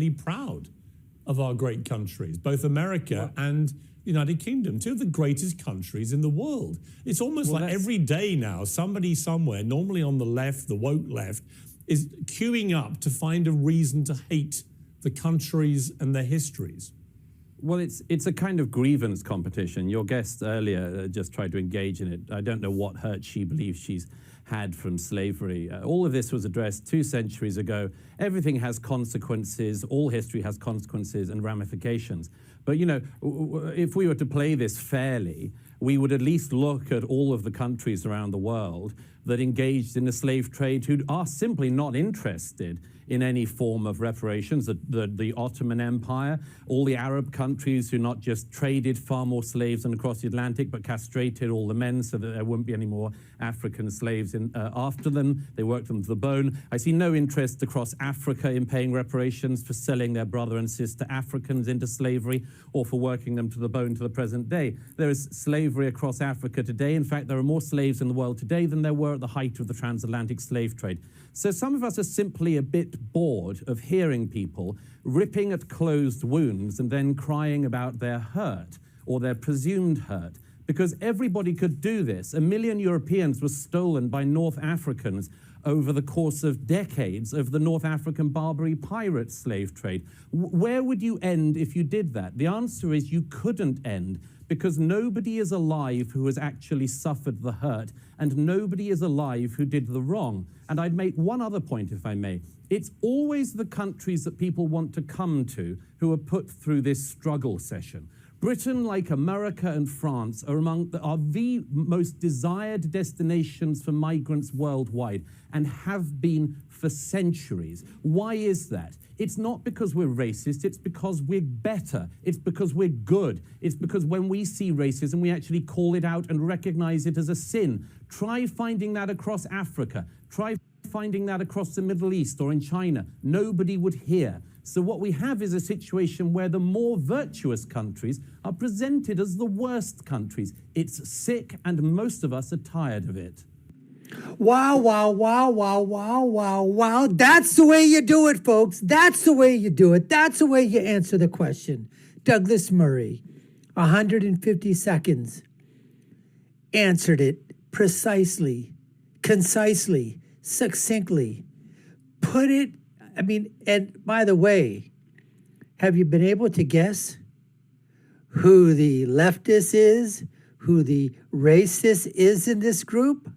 proud of our great countries, both America and the United Kingdom, two of the greatest countries in the world. It's almost like every day now, somebody somewhere, normally on the left, the woke left, is queuing up to find a reason to hate the countries and their histories. Well, it's a kind of grievance competition. Your guest earlier just tried to engage in it. I don't know what hurt she believes she's had from slavery. All of this was addressed 2 centuries ago. Everything has consequences. All history has consequences and ramifications. But, you know, if we were to play this fairly, we would at least look at all of the countries around the world that engaged in the slave trade who are simply not interested in any form of reparations. The Ottoman Empire, all the Arab countries who not just traded far more slaves than across the Atlantic, but castrated all the men so that there wouldn't be any more African slaves after them. They worked them to the bone. I see no interest across Africa in paying reparations for selling their brother and sister Africans into slavery or for working them to the bone to the present day. There is slavery across Africa today. In fact, there are more slaves in the world today than there were at the height of the transatlantic slave trade. So some of us are simply a bit bored of hearing people ripping at closed wounds and then crying about their hurt or their presumed hurt, because everybody could do this. 1 million Europeans were stolen by North Africans over the course of decades of the North African Barbary pirate slave trade. Where would you end if you did that? The answer is you couldn't end, because nobody is alive who has actually suffered the hurt, and nobody is alive who did the wrong. And I'd make one other point, if I may. It's always the countries that people want to come to who are put through this struggle session. Britain, like America and France, are the most desired destinations for migrants worldwide and have been for centuries. Why is that? It's not because we're racist, it's because we're better. It's because we're good. It's because when we see racism, we actually call it out and recognize it as a sin. Try finding that across Africa. Try finding that across the Middle East or in China. Nobody would hear. So what we have is a situation where the more virtuous countries are presented as the worst countries. It's sick, and most of us are tired of it. Wow, wow, wow, wow, wow, wow, wow. That's the way you do it, folks. That's the way you do it. That's the way you answer the question. Douglas Murray, 150 seconds, answered it precisely, concisely, succinctly. Put it, and by the way, have you been able to guess who the leftist is, who the racist is in this group?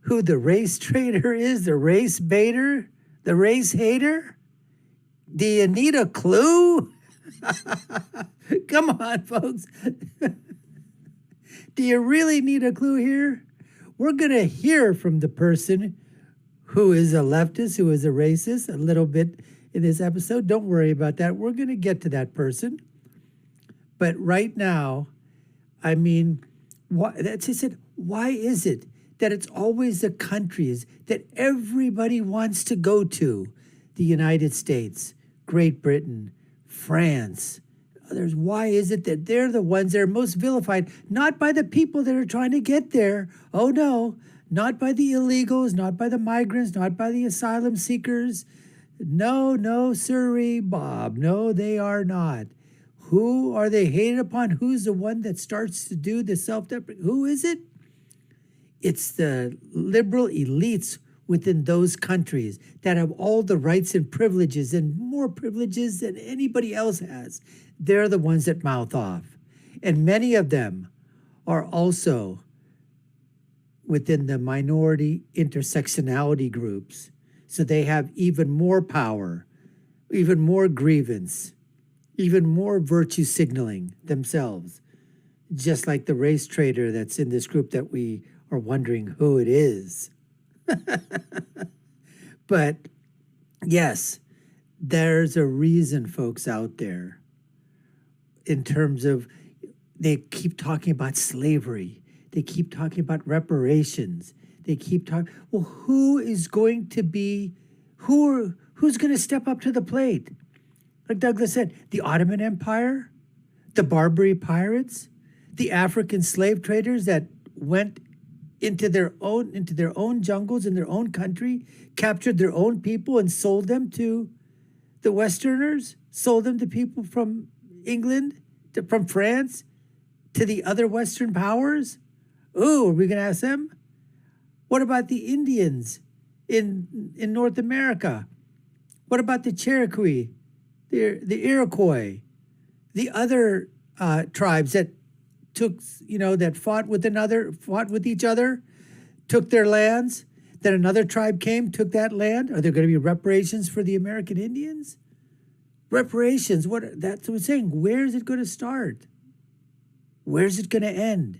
Who the race traitor is, the race baiter, the race hater? Do you need a clue? Come on, folks. Do you really need a clue here? We're going to hear from the person who is a leftist, who is a racist, a little bit in this episode. Don't worry about that. We're going to get to that person. But right now, that's just it. Why is it that it's always the countries that everybody wants to go to? The United States, Great Britain, France, others. Why is it that they're the ones that are most vilified? Not by the people that are trying to get there. Oh, no. Not by the illegals, not by the migrants, not by the asylum seekers. No, sirree, Bob. No, they are not. Who are they hated upon? Who's the one that starts to do the self-deprecation? Who is it? It's the liberal elites within those countries that have all the rights and privileges, and more privileges than anybody else has. They're the ones that mouth off. And many of them are also within the minority intersectionality groups. So they have even more power, even more grievance, even more virtue signaling themselves, just like the race traitor that's in this group that we are wondering who it is. But yes, there's a reason, folks out there, in terms of they keep talking about slavery. They keep talking about reparations. They keep talking. Well, who's going to step up to the plate? Like Douglas said, the Ottoman Empire, the Barbary pirates, the African slave traders that went into their own jungles in their own country, captured their own people and sold them to The Westerners sold them to people from England, from France, to the other Western powers? Ooh, are we going to ask them? What about the Indians in North America? What about the Cherokee, the Iroquois, the other tribes that took, that fought with each other, took their lands? Then another tribe came, took that land. Are there going to be reparations for the American Indians? Reparations, that's what I'm saying. Where is it going to start? Where's it going to end?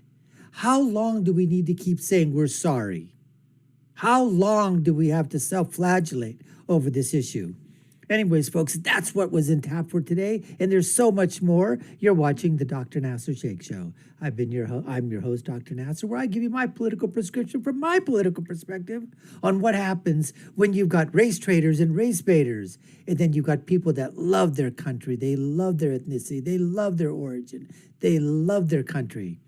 How long do we need to keep saying we're sorry? How long do we have to self-flagellate over this issue? Anyways, folks, that's what was in tap for today, and there's so much more. You're watching the Dr. Nasir Shaikh Show. I'm your host, Dr. Nasir, where I give you my political prescription from my political perspective on what happens when you've got race traitors and race baiters, and then you've got people that love their country, they love their ethnicity, they love their origin, they love their country,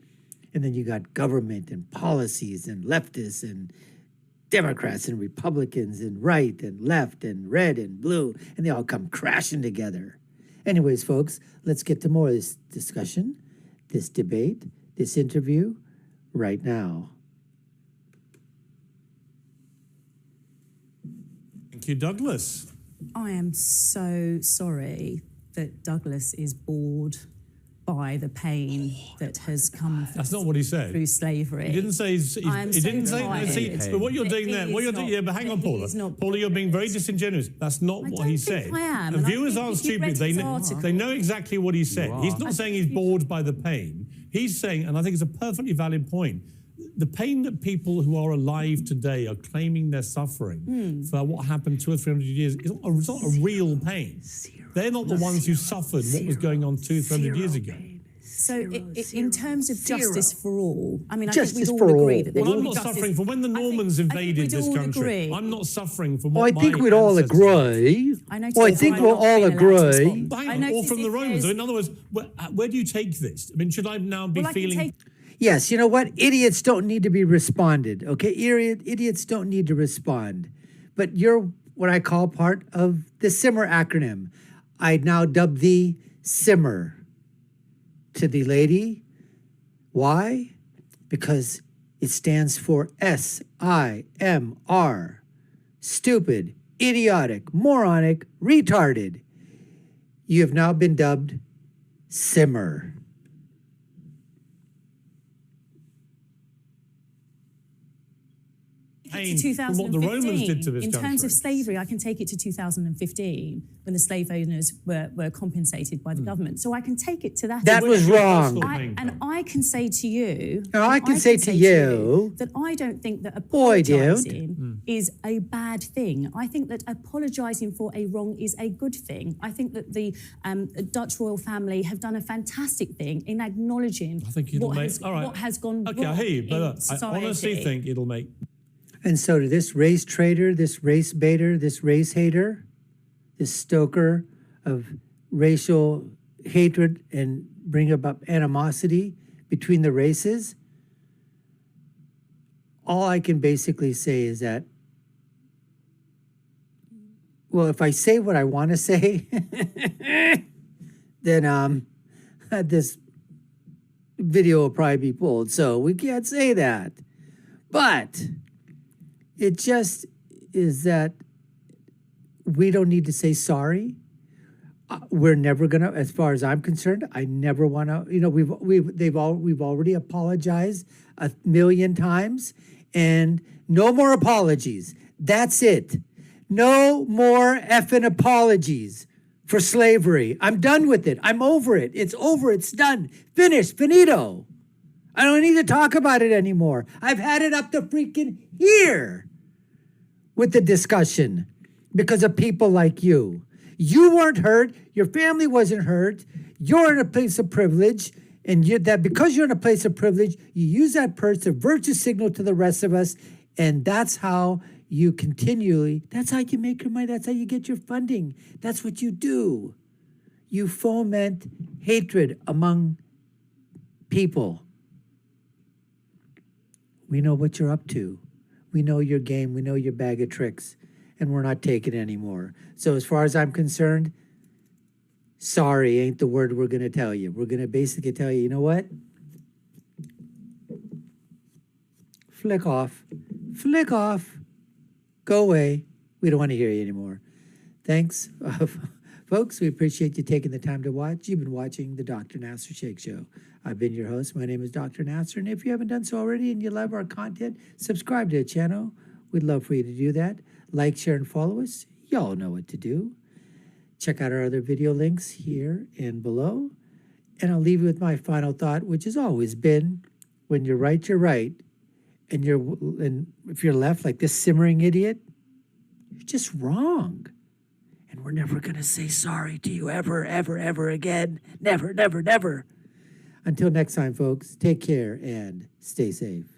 and then you got government and policies and leftists and Democrats and Republicans and right and left and red and blue, and they all come crashing together. Anyways, folks, let's get to more of this discussion, this debate, this interview right now. Thank you, Douglas. I am so sorry that Douglas is bored by the pain that has come That's not what he said. through slavery. He didn't say. I'm He so didn't say. tired. See, but what you're doing there, yeah, but hang on, Paula. Paula, you're being very disingenuous. That's not what he said. I am, The and I viewers think aren't if you stupid. read They know exactly what he said. He's not saying he's bored by the pain. He's saying, and I think it's a perfectly valid point, the pain that people who are alive today are claiming they're suffering for what happened 200 or 300 years is not a real pain. They're not the ones who suffered what was going on 200, 300 years ago. So in terms of justice for all, I mean, I Justice think we'd for all all. agree that there Well, should I'm be not justice. suffering from when the Normans I think invaded we'd this all country. agree. I'm not suffering from Oh, what I think my we'd all ancestors- agree. I noticed Oh, I that think I'm we'll not all being allowed to agree. respond. But hang I on, or noticed from the if Romans. there's- In other words, where do you take this? I mean, should I now be Well, I can feeling... take- Yes, you know what? Idiots don't need to be responded, okay? Idiots don't need to respond. But you're what I call part of the SIMMER acronym. I now dub thee SIMMER. To the lady, why? Because it stands for SIMR. Stupid, idiotic, moronic, retarded. You have now been dubbed SIMMER. pain to from what the Romans did to 2015. this In country? terms of slavery, I can take it to 2015 when the slave owners were compensated by the government. So I can take it to that. That was wrong. I can say to you, Now, I can say to you that I don't think that Boy, dude. apologising is a bad thing. I think that apologising for a wrong is a good thing. I think that the Dutch royal family have done a fantastic thing in acknowledging what has gone wrong. Okay, I hear you, but in I honestly society. think it'll make... And so to this race traitor, this race baiter, this race hater, this stoker of racial hatred and bring about animosity between the races, all I can basically say is that, well, if I say what I want to say, then this video will probably be pulled. So we can't say that. But it just is that we don't need to say sorry. We're never gonna, as far as I'm concerned, I never want to. You know, we've already apologized 1,000,000 times, and no more apologies. That's it. No more effing apologies for slavery. I'm done with it. I'm over it. It's over. It's done. Finished. Finito. I don't need to talk about it anymore. I've had it up to freaking here with the discussion because of people like you. You weren't hurt. Your family wasn't hurt. You're in a place of privilege. And because you're in a place of privilege, you use that purse to virtue signal to the rest of us. And that's how you that's how you make your money. That's how you get your funding. That's what you do. You foment hatred among people. We know what you're up to. We know your game. We know your bag of tricks. and we're not taking any more. So as far as I'm concerned, sorry ain't the word we're going to tell you. We're going to basically tell you, you know what? Flick off. Flick off. Go away. We don't want to hear you anymore. Thanks, folks. We appreciate you taking the time to watch. You've been watching the Dr. Nasir Shaikh Show. I've been your host. My name is Dr. Nasir, and if you haven't done so already and you love our content, subscribe to the channel. We'd love for you to do that. Like, share, and follow us. Y'all know what to do. Check out our other video links here and below. And I'll leave you with my final thought, which has always been, when you're right, you're right. And if you're left like this simmering idiot, you're just wrong. And we're never going to say sorry to you ever, ever, ever again. Never, never, never. Until next time, folks, take care and stay safe.